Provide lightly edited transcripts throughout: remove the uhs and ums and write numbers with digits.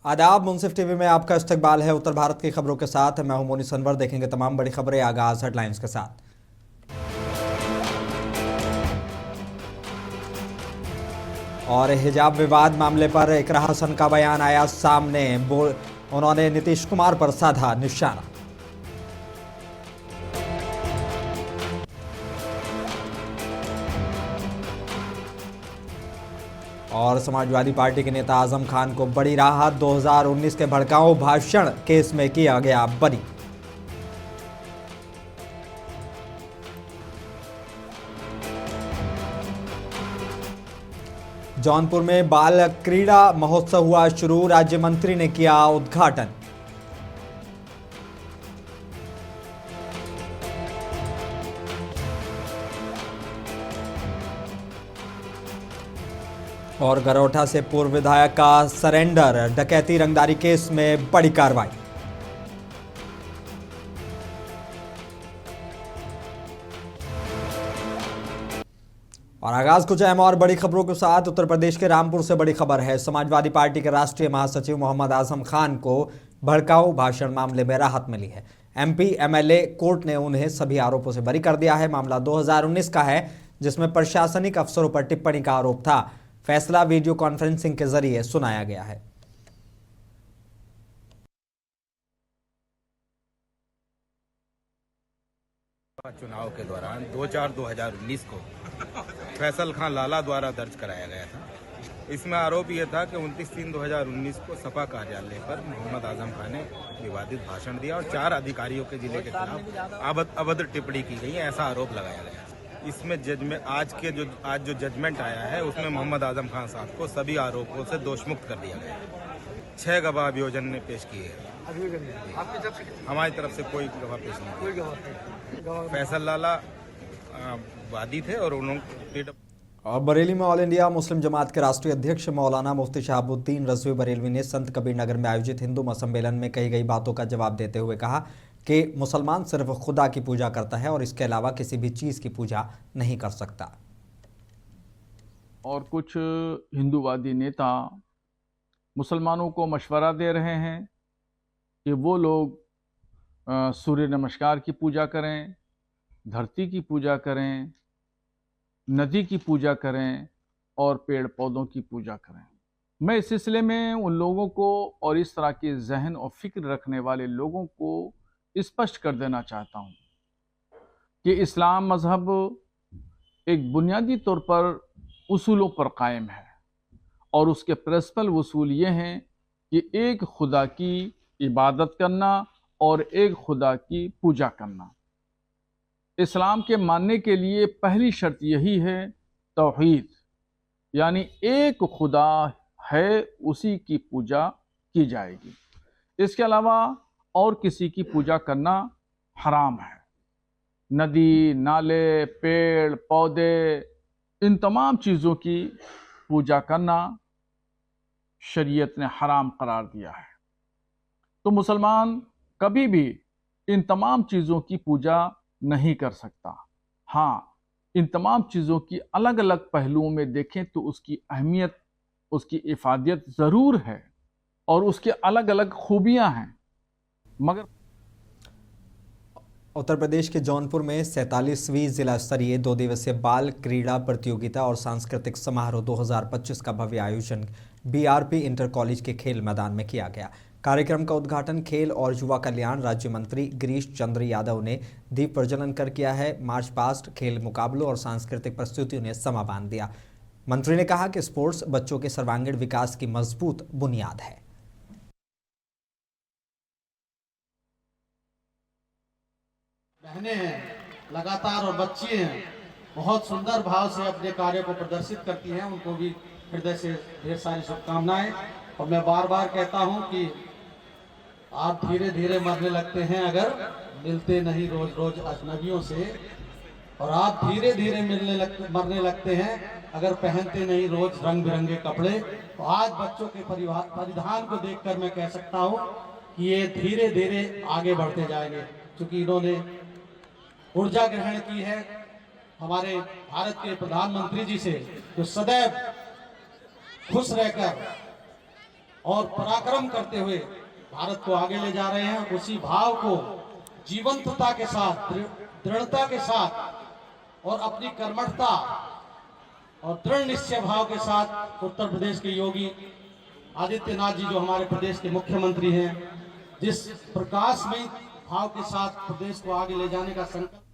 आदाब। मुंसिफ टीवी में आपका इस्तकबाल है। उत्तर भारत की खबरों के साथ मैं हूं मोनी सनवर। देखेंगे तमाम बड़ी खबरें। आगाज हेडलाइंस के साथ। और हिजाब विवाद मामले पर इकरा हसन का बयान आया सामने। उन्होंने नीतीश कुमार पर साधा निशाना। और समाजवादी पार्टी के नेता आजम खान को बड़ी राहत। 2019 के भड़काऊ भाषण केस में किया गया बरी। जौनपुर में बाल क्रीड़ा महोत्सव हुआ शुरू। राज्य मंत्री ने किया उद्घाटन। और गरोठा से पूर्व विधायक का सरेंडर। डकैती रंगदारी केस में बड़ी कार्रवाई। और आगाज कुछ अहम और बड़ी खबरों के साथ। उत्तर प्रदेश के रामपुर से बड़ी खबर है। समाजवादी पार्टी के राष्ट्रीय महासचिव मोहम्मद आजम खान को भड़काऊ भाषण मामले में राहत मिली है। एमपी एमएलए कोर्ट ने उन्हें सभी आरोपों से बरी कर दिया है। मामला 2019 का है, जिसमें प्रशासनिक अफसरों पर टिप्पणी का आरोप था। फैसला वीडियो कॉन्फ्रेंसिंग के जरिए सुनाया गया है। चुनाव के दौरान 2/4/2019 को फैसल खान लाला द्वारा दर्ज कराया गया था। इसमें आरोप यह था कि 29/3/2019 को सपा कार्यालय पर मोहम्मद आजम खान ने विवादित भाषण दिया और 4 अधिकारियों के जिले के खिलाफ अभद्र टिप्पणी की गई, ऐसा आरोप लगाया गया। इसमें जजमेंट आज जो जजमेंट आया है उसमें मोहम्मद आजम खान साहब को सभी आरोपों से दोषमुक्त कर दिया गया। 6 गवाह अभियोजन ने पेश किए हैं। हमारी तरफ से कोई गवाह पेश नहीं किया। फैसल लाला वादी थे और उन्होंने। और बरेली में ऑल इंडिया मुस्लिम जमात के राष्ट्रीय अध्यक्ष मौलाना मुफ्ती शहाबुद्दीन रजवी बरेलवी ने संत कबीर नगर में आयोजित हिंदू महासम्मेलन में कही गई बातों का जवाब देते हुए कहा कि मुसलमान सिर्फ खुदा की पूजा करता है और इसके अलावा किसी भी चीज की पूजा नहीं कर सकता। और कुछ हिंदूवादी नेता मुसलमानों को मशवरा दे रहे हैं कि वो लोग सूर्य नमस्कार की पूजा करें, धरती की पूजा करें, नदी की पूजा करें और पेड़ पौधों की पूजा करें। मैं इस सिलसिले में उन लोगों को और इस तरह के जहन और फिक्र रखने वाले लोगों को स्पष्ट कर देना चाहता हूँ कि इस्लाम मजहब एक बुनियादी तौर पर उसूलों पर कायम है और उसके प्रिंसिपल उसूल ये हैं कि एक खुदा की इबादत करना और एक खुदा की पूजा करना। इस्लाम के मानने के लिए पहली शर्त यही है तौहीद, यानी एक खुदा है, उसी की पूजा की जाएगी। इसके अलावा और किसी की पूजा करना हराम है। नदी, नाले, पेड़, पौधे, इन तमाम चीज़ों की पूजा करना शरीयत ने हराम करार दिया है। तो मुसलमान कभी भी इन तमाम चीज़ों की पूजा नहीं कर सकता। हाँ, इन तमाम चीज़ों की अलग अलग पहलुओं में देखें तो उसकी अहमियत, उसकी इफादियत ज़रूर है और उसके अलग अलग खूबियाँ हैं, मगर उत्तर प्रदेश के जौनपुर में 47वीं जिला स्तरीय 2 दिवसीय बाल क्रीड़ा प्रतियोगिता और सांस्कृतिक समारोह 2025 का भव्य आयोजन बीआरपी इंटर कॉलेज के खेल मैदान में किया गया। कार्यक्रम का उद्घाटन खेल और युवा कल्याण राज्य मंत्री गिरीश चंद्र यादव ने दीप प्रज्वलन कर किया है। मार्च पास्ट, खेल मुकाबलों और सांस्कृतिक प्रस्तुतियों ने समा बांध दिया। मंत्री ने कहा कि स्पोर्ट्स बच्चों के सर्वांगीण विकास की मजबूत बुनियाद है। बहनें हैं लगातार और बच्ची हैं, बहुत सुंदर भाव से अपने कार्य को प्रदर्शित करती हैं। उनको भी हृदय से ढेर सारी शुभकामनाएं। और मैं बार बार कहता हूं कि आप धीरे धीरे मरने लगते हैं अगर मिलते नहीं रोज रोज अजनबियों से, और आप धीरे धीरे मरने लगते हैं अगर पहनते नहीं रोज रंग बिरंगे कपड़े। तो आज बच्चों के परिधान को देखकर मैं कह सकता हूं कि ये धीरे धीरे आगे बढ़ते जाएंगे, क्योंकि इन्होंने ऊर्जा ग्रहण की है हमारे भारत के प्रधानमंत्री जी से, जो सदैव खुश रहकर और पराक्रम करते हुए भारत को आगे ले जा रहे हैं। उसी भाव को जीवंतता के साथ, दृढ़ता के साथ और अपनी कर्मठता और दृढ़ निश्चय भाव के साथ उत्तर प्रदेश के योगी आदित्यनाथ जी, जो हमारे प्रदेश के मुख्यमंत्री हैं, जिस प्रकाशमय भाव के साथ प्रदेश को आगे ले जाने का संकल्प।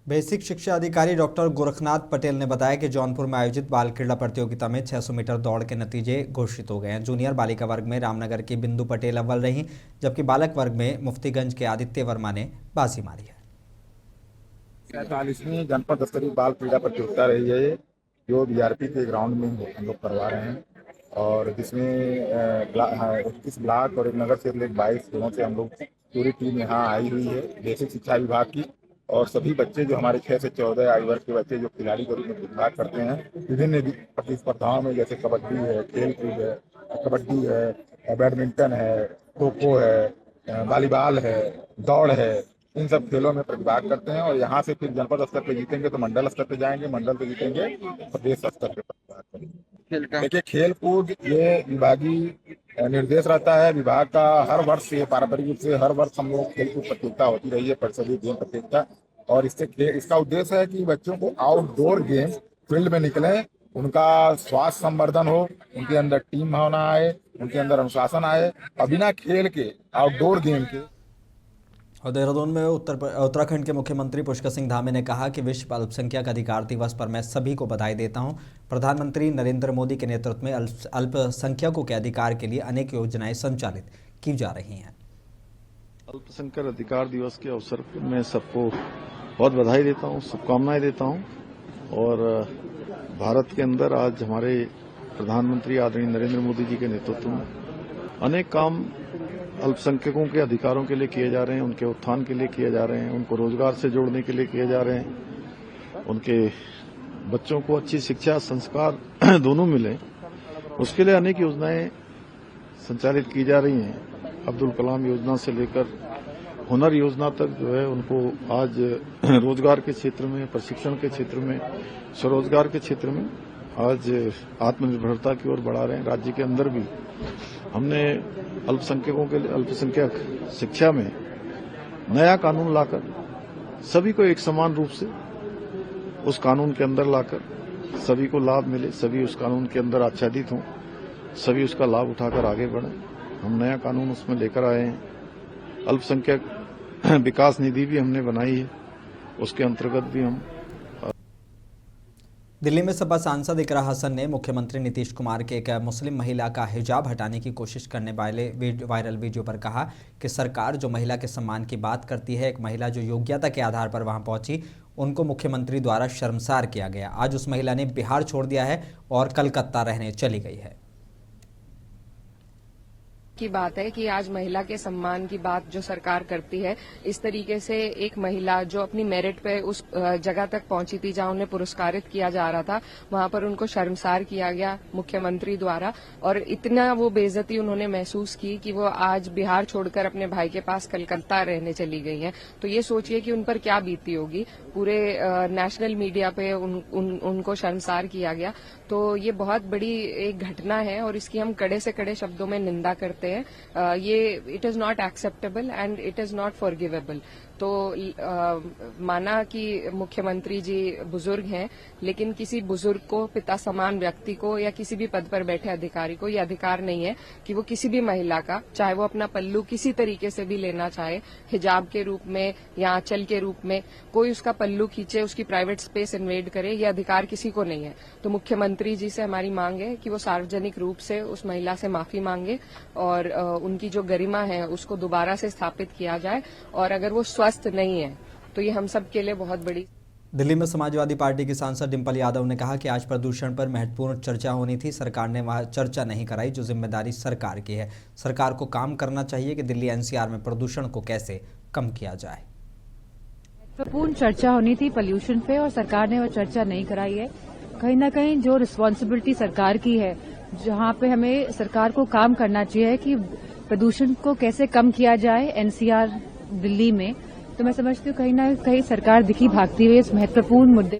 बेसिक शिक्षा अधिकारी डॉक्टर गोरखनाथ पटेल ने बताया कि जौनपुर में आयोजित बाल क्रीड़ा प्रतियोगिता में 600 मीटर दौड़ के नतीजे घोषित हो गए हैं। जूनियर बालिका वर्ग में रामनगर की बिंदु पटेल अव्वल रहीं, जबकि बालक वर्ग में मुफ्तीगंज के आदित्य वर्मा ने बाजी मारी है। 47वीं जनपद स्तरीय बाल क्रीड़ा प्रतियोगिता रही है, जो बीआरपी के ग्राउंड में हम लोग करवा रहे हैं, और जिसमें 21 ब्लॉक और एक नगर क्षेत्र 22 दोनों से हम लोग पूरी टीम यहाँ आई हुई है बेसिक शिक्षा विभाग की। और सभी बच्चे जो हमारे 6 से 14 आयु वर्ग के बच्चे जो खिलाड़ी के रूप में प्रतिभाग करते हैं विभिन्न प्रतिस्पर्धाओं में, जैसे कबड्डी है, खेल कूद है, कबड्डी है, बैडमिंटन है, खो खो है, वॉलीबॉल है, दौड़ है, इन सब खेलों में प्रतिभाग करते हैं। और यहाँ से फिर जनपद स्तर पे जीतेंगे तो मंडल स्तर पे जाएंगे, मंडल पे जीतेंगे प्रदेश स्तर पे प्रतिभाग करेंगे। देखिए, खेल कूद ये विभागीय निर्देश रहता है विभाग का। हर वर्ष ये पारंपरिक रूप से हर वर्ष हम लोग खेल कूद प्रतियोगिता होती रही है, परिषदीय गेम प्रतियोगिता, और इसका उद्देश्य है कि बच्चों को आउटडोर गेम फील्ड में निकलें, उनका स्वास्थ्य संवर्धन हो, उनके अंदर टीम भावना आए, उनके अंदर अनुशासन आए, और बिना खेल के आउटडोर गेम के। और देहरादून में उत्तराखंड के मुख्यमंत्री पुष्कर सिंह धामी ने कहा कि विश्व अल्पसंख्यक अधिकार दिवस पर मैं सभी को बधाई देता हूं। प्रधानमंत्री नरेंद्र मोदी के नेतृत्व में अल्पसंख्यकों के अधिकार के लिए अनेक योजनाएं संचालित की जा रही हैं। अल्पसंख्यक अधिकार दिवस के अवसर पर मैं सबको बहुत बधाई देता हूं, शुभकामनाएं देता हूं। और भारत के अंदर आज हमारे प्रधानमंत्री आदरणीय नरेंद्र मोदी जी के नेतृत्व में अनेक काम अल्पसंख्यकों के अधिकारों के लिए किए जा रहे हैं, उनके उत्थान के लिए किए जा रहे हैं, उनको रोजगार से जोड़ने के लिए किए जा रहे हैं, उनके बच्चों को अच्छी शिक्षा संस्कार दोनों मिले, उसके लिए अनेक योजनाएं संचालित की जा रही हैं। अब्दुल कलाम योजना से लेकर हुनर योजना तक जो है उनको आज रोजगार के क्षेत्र में, प्रशिक्षण के क्षेत्र में, स्वरोजगार के क्षेत्र में आज आत्मनिर्भरता की ओर बढ़ा रहे हैं। राज्य के अंदर भी हमने अल्पसंख्यकों के लिए अल्पसंख्यक शिक्षा में नया कानून लाकर सभी को एक समान रूप से उस कानून के अंदर लाकर सभी को लाभ मिले, सभी उस कानून के अंदर आच्छादित हों, सभी उसका लाभ उठाकर आगे बढ़ें। हम नया कानून उसमें लेकर आए हैं। अल्पसंख्यक विकास निधि भी हमने बनाई है, उसके अंतर्गत भी हम। दिल्ली में सपा सांसद इकरा हसन ने मुख्यमंत्री नीतीश कुमार के एक मुस्लिम महिला का हिजाब हटाने की कोशिश करने वाले वायरल वीडियो पर कहा कि सरकार जो महिला के सम्मान की बात करती है, एक महिला जो योग्यता के आधार पर वहां पहुंची, उनको मुख्यमंत्री द्वारा शर्मसार किया गया। आज उस महिला ने बिहार छोड़ दिया है और कलकत्ता रहने चली गई है। की बात है कि आज महिला के सम्मान की बात जो सरकार करती है, इस तरीके से एक महिला जो अपनी मेरिट पे उस जगह तक पहुंची थी जहां उन्हें पुरस्कारित किया जा रहा था, वहां पर उनको शर्मसार किया गया मुख्यमंत्री द्वारा, और इतना वो बेइज्जती उन्होंने महसूस की कि वो आज बिहार छोड़कर अपने भाई के पास कलकत्ता रहने चली गई हैं। तो ये सोचिए कि उन पर क्या बीती होगी। पूरे नेशनल मीडिया पे उनको शर्मसार किया गया। तो ये बहुत बड़ी एक घटना है और इसकी हम कड़े से कड़े शब्दों में निंदा करते हैं। ये it is not acceptable and it is not forgivable. तो माना कि मुख्यमंत्री जी बुजुर्ग हैं, लेकिन किसी बुजुर्ग को, पिता समान व्यक्ति को या किसी भी पद पर बैठे अधिकारी को ये अधिकार नहीं है कि वो किसी भी महिला का, चाहे वो अपना पल्लू किसी तरीके से भी लेना चाहे, हिजाब के रूप में या आंचल के रूप में, कोई उसका पल्लू खींचे, उसकी प्राइवेट स्पेस इन्वेड करे, ये अधिकार किसी को नहीं है। तो मुख्यमंत्री जी से हमारी मांग है कि वो सार्वजनिक रूप से उस महिला से माफी मांगे और उनकी जो गरिमा है उसको दोबारा से स्थापित किया जाए। और अगर वो स्वस्थ नहीं है तो ये हम सब के लिए बहुत बड़ी। दिल्ली में समाजवादी पार्टी की सांसद डिंपल यादव ने कहा कि आज प्रदूषण पर महत्वपूर्ण चर्चा होनी थी, सरकार ने वहां चर्चा नहीं कराई, जो जिम्मेदारी सरकार की है। सरकार को काम करना चाहिए कि दिल्ली एनसीआर में प्रदूषण को कैसे कम किया जाए। महत्वपूर्ण चर्चा होनी थी पोल्यूशन पे और सरकार ने वो चर्चा नहीं कराई है। कहीं ना कहीं जो रिस्पॉन्सिबिलिटी सरकार की है, जहां पे हमें सरकार को काम करना चाहिए कि प्रदूषण को कैसे कम किया जाए एनसीआर दिल्ली में, तो मैं समझती हूँ कहीं ना कहीं सरकार दिखी भागती हुई इस महत्वपूर्ण मुद्दे।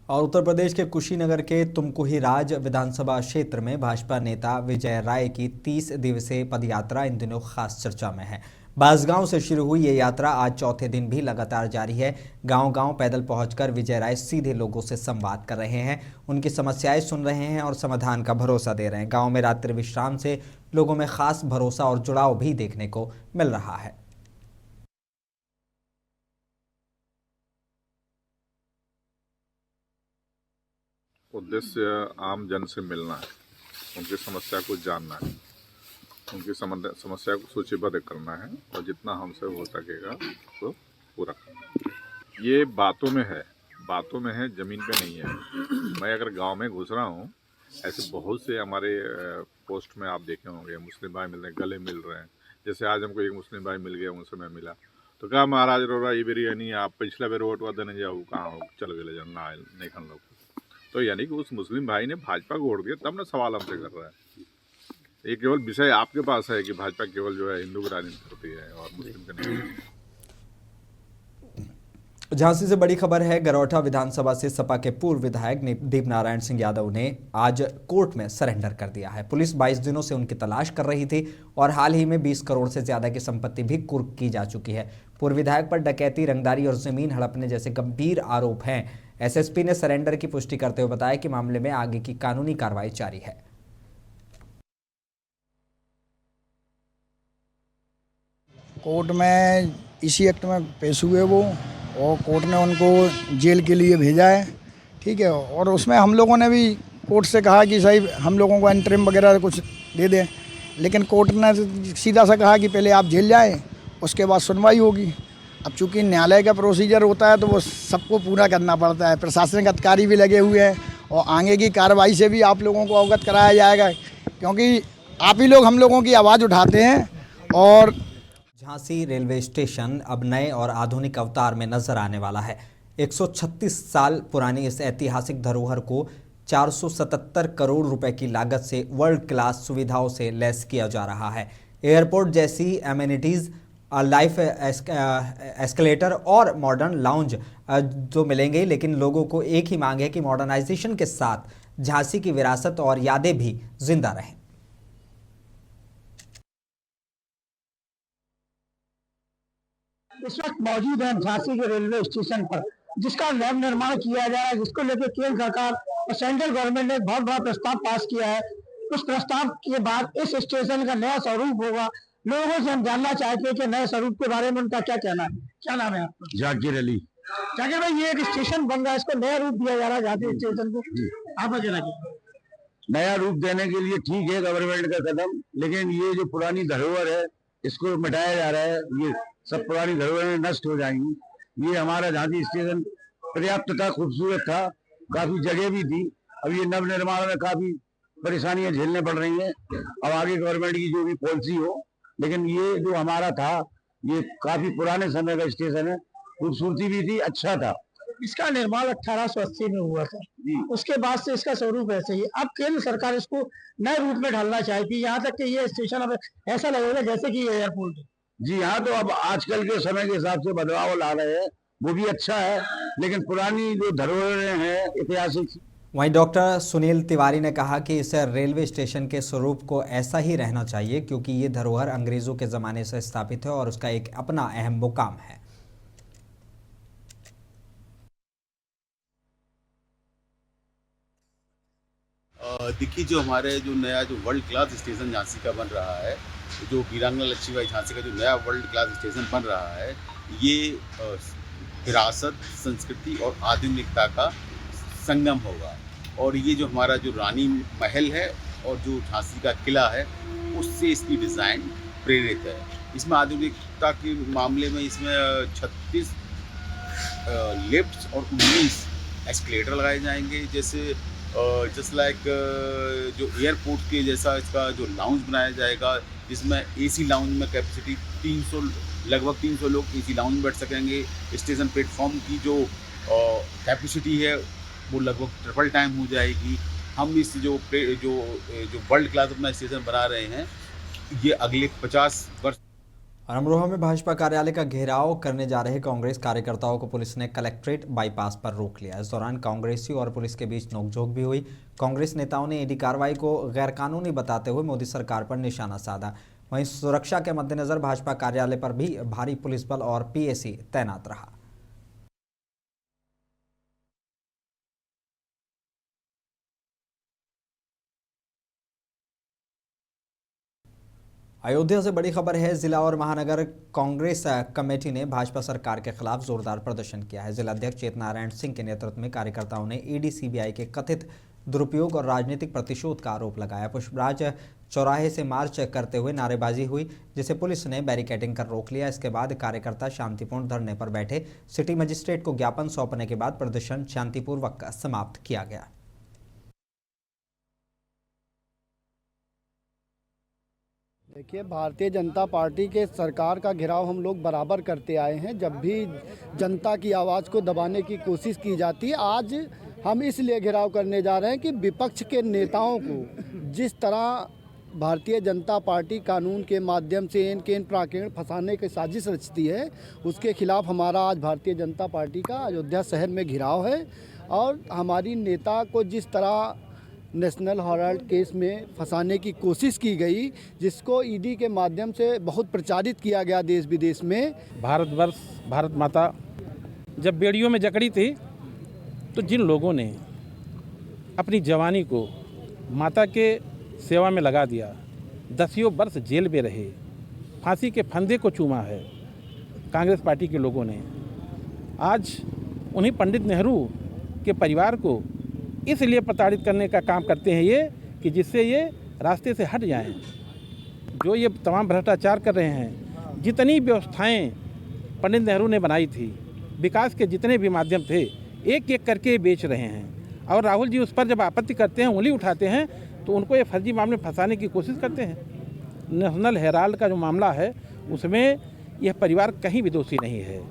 और उत्तर प्रदेश के कुशीनगर के तुमकुहीराज विधानसभा क्षेत्र में भाजपा नेता विजय राय की 30 दिवसीय पदयात्रा इन दिनों खास चर्चा में है। बांसगांव से शुरू हुई ये यात्रा आज चौथे दिन भी लगातार जारी है। गांव-गांव पैदल पहुंचकर विजय राय सीधे लोगों से संवाद कर रहे हैं, उनकी समस्याएं सुन रहे हैं और समाधान का भरोसा दे रहे हैं। गांव में रात्रि विश्राम से लोगों में खास भरोसा और जुड़ाव भी देखने को मिल रहा है। उद्देश्य आम जन से मिलना है, उनकी समस्या को जानना है, उनकी समस्या को सूचीबद्ध करना है और जितना हमसे हो सकेगा उसको पूरा करना है। ये बातों में है, ज़मीन पे नहीं है। मैं अगर गांव में घुस रहा हूँ, ऐसे बहुत से हमारे पोस्ट में आप देखे होंगे, मुस्लिम भाई मिल रहे हैं, गले मिल रहे हैं। जैसे आज हमको एक मुस्लिम भाई मिल गया, उनसे मैं मिला तो कहा महाराज रोरा ये बिरयानी आप पिछला बेर वोट वा देने जाओ, कहाँ हो, चल गए ना नहीं खान लोग। तो यानी कि उस मुस्लिम भाई ने भाजपा को वोट दिया, तब ना सवाल हमसे कर रहा है। ये केवल विषय आपके पास है कि भाजपा केवल जो है हिंदू की राजनीति करती है और मुस्लिम के नहीं। झांसी से बड़ी खबर है। गरौठा विधानसभा से सपा के पूर्व विधायक दीप नारायण सिंह यादव ने आज कोर्ट में सरेंडर कर दिया है। पुलिस 22 दिनों से उनकी तलाश कर रही थी और हाल ही में 20 करोड़ से ज्यादा की संपत्ति भी कुर्क की जा चुकी है। पूर्व विधायक पर डकैती, रंगदारी और जमीन हड़पने जैसे गंभीर आरोप हैं। एसएसपी ने सरेंडर की पुष्टि करते हुए बताया कि मामले में आगे की कानूनी कार्रवाई जारी है। कोर्ट में इसी एक्ट में पेश हुए वो, और कोर्ट ने उनको जेल के लिए भेजा है, ठीक है। और उसमें हम लोगों ने भी कोर्ट से कहा कि सही हम लोगों को इंटरिम वगैरह कुछ दे दें, लेकिन कोर्ट ने सीधा सा कहा कि पहले आप जेल जाएं, उसके बाद सुनवाई होगी। अब चूँकि न्यायालय का प्रोसीजर होता है तो वो सबको पूरा करना पड़ता है। प्रशासनिक अधिकारी भी लगे हुए हैं और आगे की कार्रवाई से भी आप लोगों को अवगत कराया जाएगा, क्योंकि आप ही लोग हम लोगों की आवाज़ उठाते हैं। और झांसी रेलवे स्टेशन अब नए और आधुनिक अवतार में नजर आने वाला है। 136 साल पुरानी इस ऐतिहासिक धरोहर को 477 करोड़ रुपए की लागत से वर्ल्ड क्लास सुविधाओं से लैस किया जा रहा है। एयरपोर्ट जैसी एमिनिटीज, लाइफ एस्केलेटर और मॉडर्न लाउंज तो मिलेंगे, लेकिन लोगों को एक ही मांग है कि मॉडर्नाइजेशन के साथ झांसी की विरासत और यादें भी जिंदा रहें। इस वक्त मौजूद है झांसी के रेलवे स्टेशन पर, जिसका नव निर्माण किया जा रहा है, जिसको लेकर केंद्र सरकार और सेंट्रल गवर्नमेंट ने बहुत बड़ा प्रस्ताव पास किया है। उस प्रस्ताव के बाद इस स्टेशन का नया स्वरूप होगा। लोगों से हम जानना चाहते हैं कि नए स्वरूप के बारे में उनका क्या कहना है। क्या नाम है आपका? जाकिर अली। जाकिर भाई, ये एक स्टेशन बन रहा है, इसको नया रूप दिया जा रहा है झांसी स्टेशन को, आप कहना चाहिए? नया रूप देने के लिए ठीक है गवर्नमेंट का कदम, लेकिन ये जो पुरानी धरोहर है इसको मिटाया जा रहा है। ये सब पुरानी धरोहरें नष्ट हो जाएंगी। ये हमारा झांसी स्टेशन पर्याप्त था, खूबसूरत था, काफी जगह भी थी। अब ये नव निर्माण में काफी परेशानियां झेलने पड़ रही हैं। अब आगे गवर्नमेंट की जो भी पॉलिसी हो, लेकिन ये जो हमारा था ये काफी पुराने समय का स्टेशन है, खूबसूरती भी थी, अच्छा था। इसका निर्माण 1880 में हुआ था, उसके बाद से इसका स्वरूप ऐसे ही। अब केंद्र सरकार इसको नए रूप में ढालना चाहती है, यहाँ तक कि ये स्टेशन अब ऐसा लगेगा जैसे कि ये एयरपोर्ट है। जी हाँ, तो अब आजकल के समय के हिसाब से बदलाव ला रहे हैं, वो भी अच्छा है, लेकिन पुरानी जो धरोहरें हैं ऐतिहासिक। वहीं डॉक्टर सुनील तिवारी ने कहा कि इस रेलवे स्टेशन के स्वरूप को ऐसा ही रहना चाहिए, क्योंकि ये धरोहर अंग्रेजों के ज़माने से स्थापित है और उसका एक अपना अहम मुकाम है। देखिए, जो हमारे जो नया जो वर्ल्ड क्लास स्टेशन झांसी का बन रहा है, जो वीरांगना लक्ष्मीबाई झांसी का जो नया वर्ल्ड क्लास स्टेशन बन रहा है, ये विरासत, संस्कृति और आधुनिकता का संगम होगा। और ये जो हमारा जो रानी महल है और जो झांसी का किला है, उससे इसकी डिज़ाइन प्रेरित है। इसमें आधुनिकता के मामले में इसमें 36 लिफ्ट्स और 19 एस्केलेटर लगाए जाएंगे। जैसे जस्ट लाइक जो एयरपोर्ट के जैसा इसका जो लाउंज बनाया जाएगा, जिसमें एसी लाउंज में कैपेसिटी 300, लगभग 300 लोग एसी लाउंज में बैठ सकेंगे। स्टेशन प्लेटफॉर्म की जो कैपेसिटी है वो लगभग ट्रिपल टाइम हो जाएगी। हम इस जो वर्ल्ड क्लास अपना स्टेशन बना रहे हैं, ये अगले 50 वर्ष। और अमरोहा में भाजपा कार्यालय का घेराव करने जा रहे कांग्रेस कार्यकर्ताओं को पुलिस ने कलेक्ट्रेट बाईपास पर रोक लिया। इस दौरान कांग्रेसी और पुलिस के बीच नोकझोंक भी हुई। कांग्रेस नेताओं ने ईडी कार्रवाई को गैरकानूनी बताते हुए मोदी सरकार पर निशाना साधा। वहीं सुरक्षा के मद्देनजर भाजपा कार्यालय पर भी भारी पुलिस बल और पीएसी तैनात रहा। अयोध्या से बड़ी खबर है। जिला और महानगर कांग्रेस कमेटी ने भाजपा सरकार के खिलाफ जोरदार प्रदर्शन किया है। जिला अध्यक्ष चेत नारायण सिंह के नेतृत्व में कार्यकर्ताओं ने ईडी सीबीआई के कथित दुरुपयोग और राजनीतिक प्रतिशोध का आरोप लगाया। पुष्पराज चौराहे से मार्च करते हुए नारेबाजी हुई, जिसे पुलिस ने बैरिकेडिंग कर रोक लिया। इसके बाद कार्यकर्ता शांतिपूर्ण धरने पर बैठे। सिटी मजिस्ट्रेट को ज्ञापन सौंपने के बाद प्रदर्शन शांतिपूर्वक समाप्त किया गया। देखिए, भारतीय जनता पार्टी के सरकार का घेराव हम लोग बराबर करते आए हैं। जब भी जनता की आवाज़ को दबाने की कोशिश की जाती है, आज हम इसलिए घेराव करने जा रहे हैं कि विपक्ष के नेताओं को जिस तरह भारतीय जनता पार्टी कानून के माध्यम से एन प्राकेण फंसाने की साजिश रचती है, उसके खिलाफ हमारा आज भारतीय जनता पार्टी का अयोध्या शहर में घेराव है। और हमारी नेता को जिस तरह नेशनल हेराल्ड केस में फंसाने की कोशिश की गई, जिसको ईडी के माध्यम से बहुत प्रचारित किया गया देश विदेश में। भारतवर्ष, भारत माता जब बेड़ियों में जकड़ी थी, तो जिन लोगों ने अपनी जवानी को माता के सेवा में लगा दिया, 10 वर्ष जेल में रहे, फांसी के फंदे को चूमा है कांग्रेस पार्टी के लोगों ने, आज उन्हीं पंडित नेहरू के परिवार को इसलिए प्रताड़ित करने का काम करते हैं ये कि जिससे ये रास्ते से हट जाएं। जो ये तमाम भ्रष्टाचार कर रहे हैं, जितनी व्यवस्थाएं पंडित नेहरू ने बनाई थी, विकास के जितने भी माध्यम थे, एक एक करके बेच रहे हैं। और राहुल जी उस पर जब आपत्ति करते हैं, उंगली उठाते हैं, तो उनको ये फर्जी मामले में फंसाने की कोशिश करते हैं। नेशनल हेराल्ड का जो मामला है, उसमें यह परिवार कहीं भी दोषी नहीं है।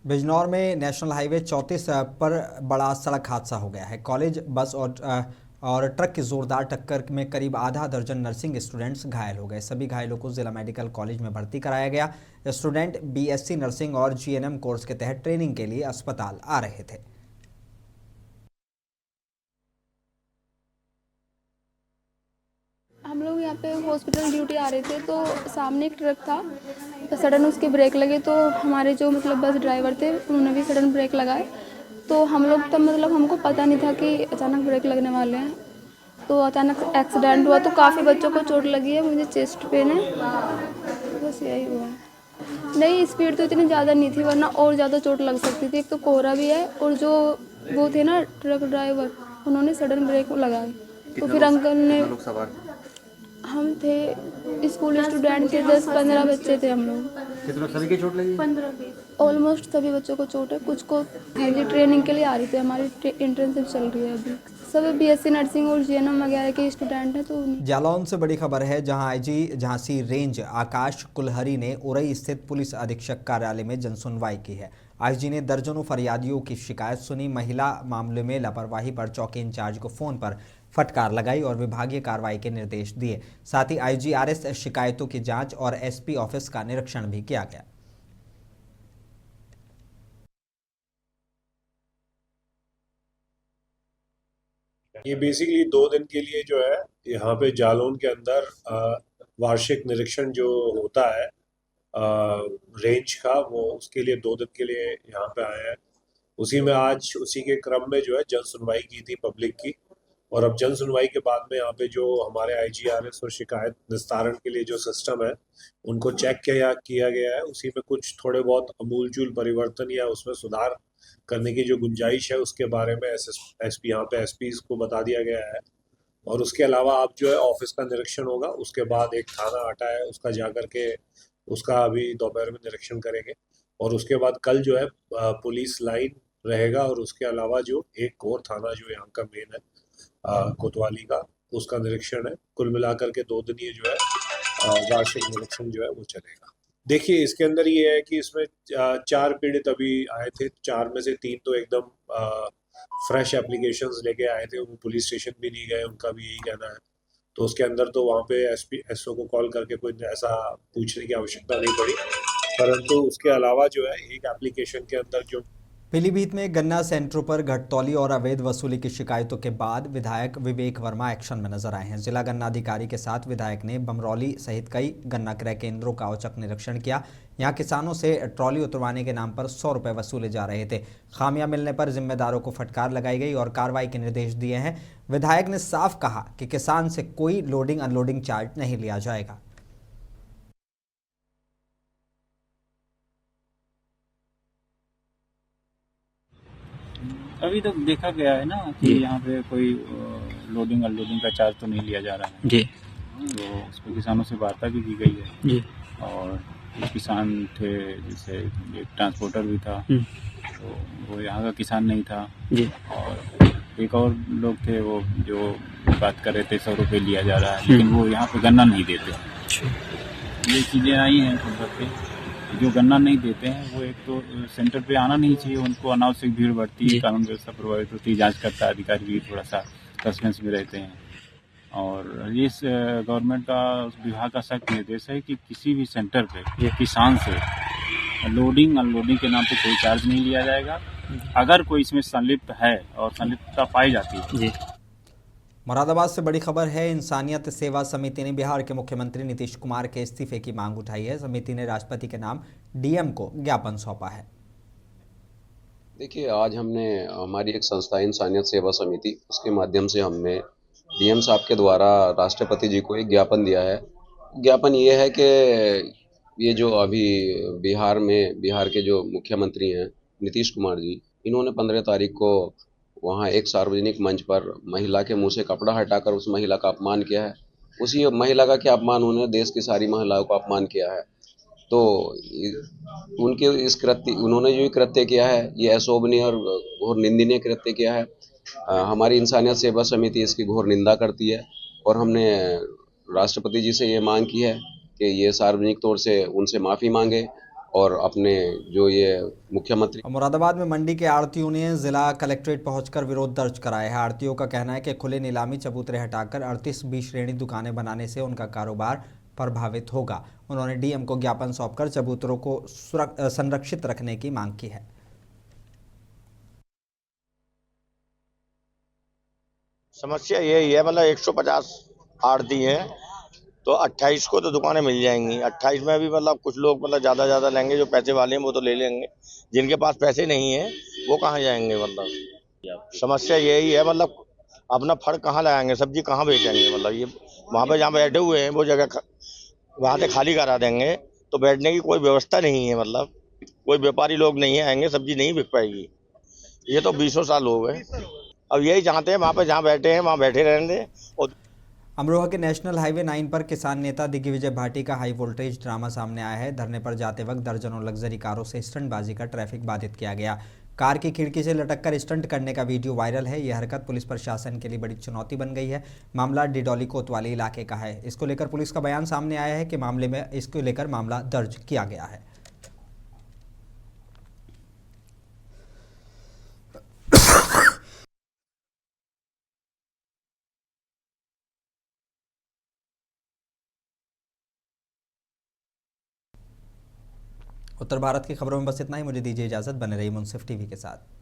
बिजनौर में नेशनल हाईवे 34 पर बड़ा सड़क हादसा हो गया है। कॉलेज बस और ट्रक की जोरदार टक्कर में करीब आधा दर्जन नर्सिंग स्टूडेंट्स घायल हो गए। सभी घायलों को जिला मेडिकल कॉलेज में भर्ती कराया गया। स्टूडेंट बीएससी नर्सिंग और जीएनएम कोर्स के तहत ट्रेनिंग के लिए अस्पताल आ रहे थे। हम लोग यहाँ पे हॉस्पिटल ड्यूटी आ रहे थे, तो सामने एक ट्रक था, तो सडन उसके ब्रेक लगे, तो हमारे जो बस ड्राइवर थे, उन्होंने भी सडन ब्रेक लगाए। तो हम लोग तब हमको पता नहीं था कि अचानक ब्रेक लगने वाले हैं, तो अचानक एक्सीडेंट हुआ। तो काफ़ी बच्चों को चोट लगी है, मुझे चेस्ट पेन है, बस यही हुआ है। नहीं, स्पीड तो इतनी ज़्यादा नहीं थी, वरना और ज़्यादा चोट लग सकती थी। एक तो कोहरा भी है, और जो वो थे ना ट्रक ड्राइवर, उन्होंने सडन ब्रेक लगाए। तो फिर अंकल ने, हम थे स्कूल स्टूडेंट थे, 10-15 बच्चे थे हम लोग। कितने सभी की चोट लगी? 15-20 ऑलमोस्ट सभी बच्चों को चोट है। कुछ को ट्रेनिंग के लिए आ रही थी, हमारी इंटर्नशिप चल रही है अभी। सब बीएससी नर्सिंग और जीएनएम वगैरह के स्टूडेंट हैं। तो जालौन से बड़ी खबर है, जहां आईजी झांसी रेंज आकाश कुलहरी ने उरई स्थित पुलिस अधीक्षक कार्यालय में जनसुनवाई की है। आईजी ने दर्जनों फरियादियों की शिकायत सुनी। महिला मामले में लापरवाही पर चौकी इंचार्ज को फोन पर फटकार लगाई और विभागीय कार्रवाई के निर्देश दिए। साथ ही आईजीआरएस शिकायतों की जांच और एसपी ऑफिस का निरीक्षण भी किया गया। ये बेसिकली 2 दिन के लिए जो है यहाँ पे जालौन के अंदर वार्षिक निरीक्षण जो होता है रेंज का, वो उसके लिए 2 दिन के लिए यहाँ पे आए हैं। उसी में आज उसी के क्रम में जो है जन सुनवाई की थी पब्लिक की, और अब जन सुनवाई के बाद में यहाँ पे जो हमारे आईजीआरएस और शिकायत निस्तारण के लिए जो सिस्टम है, उनको चेक किया गया है। उसी में कुछ थोड़े बहुत अमूलचूल परिवर्तन या उसमें सुधार करने की जो गुंजाइश है, उसके बारे में एसपी यहाँ पे एसपी को बता दिया गया है। और उसके अलावा अब जो है ऑफिस का निरीक्षण होगा, उसके बाद एक थाना हटा है, उसका जा करके उसका अभी दोपहर में निरीक्षण करेंगे। और उसके बाद कल जो है पुलिस लाइन रहेगा, और उसके अलावा जो एक और थाना जो यहाँ का मेन है कोतवाली का, उसका निरीक्षण है। कुल मिलाकर के 2 दिन ये जो है वार्षिक निरीक्षण जो है वो चलेगा। देखिए, इसके अंदर ये है कि इसमें 4 पीड़ित अभी आए थे, 4 में से 3 तो एकदम फ्रेश एप्लीकेशंस लेके आए थे, वो पुलिस स्टेशन भी नहीं गए, उनका भी यही कहना है। तो उसके अंदर तो वहाँ पे SO को कॉल करके कोई ऐसा पूछने की आवश्यकता नहीं पड़ी, परंतु उसके अलावा जो है एक एप्लीकेशन के अंदर जो पीलीभीत में गन्ना सेंटरों पर घटतौली और अवैध वसूली की शिकायतों के बाद विधायक विवेक वर्मा एक्शन में नजर आए हैं। जिला गन्ना अधिकारी के साथ विधायक ने बमरौली सहित कई गन्ना क्रय केंद्रों का औचक निरीक्षण किया। यहां किसानों से ट्रॉली उतरवाने के नाम पर 100 रुपये वसूले जा रहे थे। खामियां मिलने पर जिम्मेदारों को फटकार लगाई गई और कार्रवाई के निर्देश दिए हैं। विधायक ने साफ कहा कि किसान से कोई लोडिंग अनलोडिंग चार्ज नहीं लिया जाएगा। अभी तक देखा गया है ना कि यहाँ पे कोई लोडिंग अनलोडिंग का चार्ज तो नहीं लिया जा रहा है जी। तो उस पर किसानों से वार्ता भी की गई है जी। और कुछ किसान थे, जैसे एक ट्रांसपोर्टर भी था तो वो यहाँ का किसान नहीं था जी। और एक और लोग थे वो जो बात कर रहे थे 100 रुपये लिया जा रहा है, लेकिन वो यहाँ पे गन्ना नहीं देते। ये चीज़ें आई हैं पे जो गन्ना नहीं देते हैं वो एक तो सेंटर पे आना नहीं चाहिए, उनको अनावश्यक भीड़ बढ़ती है, कानून व्यवस्था प्रभावित होती है, जांच करता है अधिकारी भी थोड़ा सा सस्पेंस में रहते हैं। और इस गवर्नमेंट का विभाग का सख्त निर्देश है कि किसी भी सेंटर पे किसान से लोडिंग अनलोडिंग के नाम पे कोई चार्ज नहीं लिया जाएगा। अगर कोई इसमें संलिप्त है और संलिप्तता पाई जाती है। मुरादाबाद से बड़ी खबर है। इंसानियत सेवा समिति ने बिहार के मुख्यमंत्री नीतीश कुमार के इस्तीफे की मांग उठाई है। समिति ने राष्ट्रपति के नाम डीएम को ज्ञापन सौंपा है। देखिए, आज हमने हमारी एक संस्था इंसानियत सेवा समिति, उसके माध्यम से हमने डीएम साहब के द्वारा राष्ट्रपति जी को एक ज्ञापन दिया है। ज्ञापन ये है कि ये जो अभी बिहार के जो मुख्यमंत्री हैं नीतीश कुमार जी, इन्होंने 15 तारीख को वहाँ एक सार्वजनिक मंच पर महिला के मुंह से कपड़ा हटाकर उस महिला का अपमान किया है। उसी महिला का क्या अपमान, उन्होंने देश की सारी महिलाओं का अपमान किया है। तो उनके उन्होंने जो कृत्य किया है ये अशोभनीय और घोर निंदनीय कृत्य किया है। हमारी इंसानियत सेवा समिति इसकी घोर निंदा करती है और हमने राष्ट्रपति जी से ये मांग की है कि ये सार्वजनिक तौर से उनसे माफ़ी मांगे और अपने जो ये मुख्यमंत्री। मुरादाबाद में मंडी के आड़तियों ने जिला कलेक्ट्रेट पहुंचकर विरोध दर्ज कराया है। आड़तियों का कहना है कि खुले नीलामी चबूतरे हटाकर 38 B श्रेणी दुकानें बनाने से उनका कारोबार प्रभावित होगा। उन्होंने डीएम को ज्ञापन सौंपकर चबूतरों को संरक्षित रखने की मांग की है। समस्या यही है, मतलब 150 आड़ती हैं तो 28 को तो दुकानें मिल जाएंगी। 28 में भी मतलब कुछ लोग मतलब ज़्यादा लेंगे, जो पैसे वाले हैं वो तो ले लेंगे, जिनके पास पैसे नहीं है वो कहाँ जाएंगे। मतलब समस्या यही है, मतलब अपना फड़ कहाँ लगाएंगे, सब्जी कहाँ बेचेंगे। मतलब ये वहाँ पे जहाँ बैठे हुए हैं वो जगह वहाँ से खाली करा देंगे तो बैठने की कोई व्यवस्था नहीं है। मतलब कोई व्यापारी लोग नहीं आएंगे, सब्जी नहीं बिक पाएगी। ये तो 20 साल हो गए। अब यही चाहते हैं वहाँ पे जहाँ बैठे हैं वहाँ बैठे रहने दें। और अमरोहा के नेशनल हाईवे 9 पर किसान नेता दिग्विजय भाटी का हाई वोल्टेज ड्रामा सामने आया है। धरने पर जाते वक्त दर्जनों लग्जरी कारों से स्टंटबाजी कर ट्रैफिक बाधित किया गया। कार की खिड़की से लटककर स्टंट करने का वीडियो वायरल है। यह हरकत पुलिस प्रशासन के लिए बड़ी चुनौती बन गई है। मामला डिडौली कोतवाली इलाके का है। इसको लेकर पुलिस का बयान सामने आया है कि इसको लेकर मामला दर्ज किया गया है। उत्तर भारत की खबरों में बस इतना ही। मुझे दीजिए इजाजत। बने रहिए मुंसिफ टीवी के साथ।